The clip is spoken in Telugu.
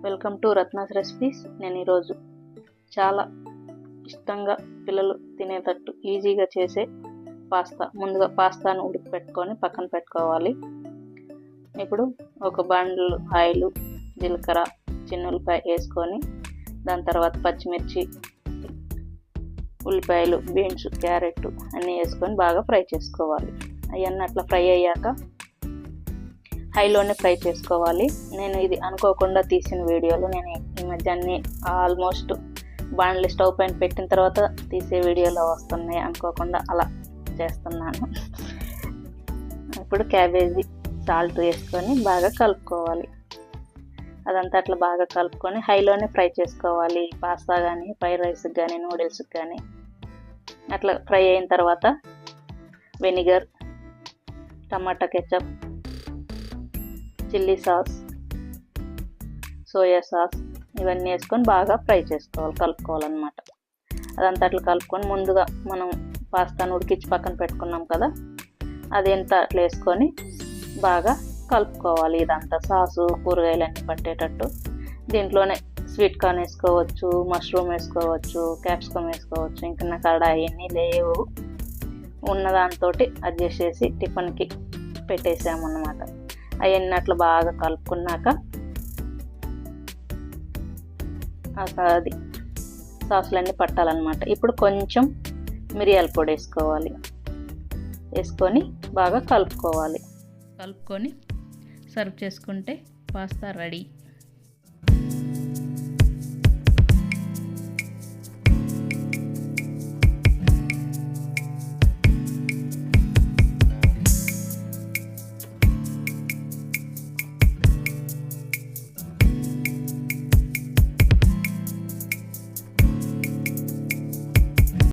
Welcome to Ratna's recipes. నేను ఈరోజు చాలా ఇష్టంగా పిల్లలు తినేటట్టు ఈజీగా చేసే ముందుగా పాస్తాను ఉడికి పెట్టుకొని పక్కన పెట్టుకోవాలి. ఇప్పుడు ఒక బండిల్ ఆయిల్, జీలకర్ర, చిన్న ఉల్లిపాయ వేసుకొని దాని తర్వాత పచ్చిమిర్చి, ఉల్లిపాయలు, బీన్స్, క్యారెట్ అన్నీ వేసుకొని బాగా ఫ్రై చేసుకోవాలి. అవన్నీ అట్లా ఫ్రై అయ్యాక హైలోనే ఫ్రై చేసుకోవాలి. నేను ఇది అనుకోకుండా తీసిన వీడియోలు. నేను ఈ మధ్య అన్ని ఆల్మోస్ట్ బాండ్లీ స్టవ్ పైన పెట్టిన తర్వాత తీసే వీడియోలో వస్తున్నాయి. అనుకోకుండా అలా చేస్తున్నాను. ఇప్పుడు క్యాబేజీ, సాల్ట్ వేసుకొని బాగా కలుపుకోవాలి. అదంతా అట్లా బాగా కలుపుకొని హైలోనే ఫ్రై చేసుకోవాలి. పాస్తా కానీ, ఫ్రైడ్ రైస్కి కానీ, నూడిల్స్కి కానీ. అట్లా ఫ్రై అయిన తర్వాత vinegar, tomato ketchup, chilli sauce, soya sauce ఇవన్నీ వేసుకొని బాగా ఫ్రై చేసుకోవాలి, కలుపుకోవాలన్నమాట. అదంతా అట్లా కలుపుకొని ముందుగా మనం పాస్తాను ఉడికించి పక్కన పెట్టుకున్నాం కదా, అదంతా అట్లా వేసుకొని బాగా కలుపుకోవాలి. ఇదంతా సాసు కూరగాయలన్నీ పట్టేటట్టు. దీంట్లోనే స్వీట్ కార్న్ వేసుకోవచ్చు, మష్రూమ్ వేసుకోవచ్చు, క్యాప్సికమ్ వేసుకోవచ్చు. ఇంకా నాకు అవన్నీ లేవు. ఉన్న దాంతో అడ్జస్ట్ చేసి టిఫిన్కి పెట్టేసామన్నమాట. అవన్నీ అట్లా బాగా కలుపుకున్నాక అది సాసులన్నీ పట్టాలన్నమాట. ఇప్పుడు కొంచెం మిరియాల పొడి వేసుకొని బాగా కలుపుకోవాలి. కలుపుకొని సర్వ్ చేసుకుంటే పాస్తా రెడీ.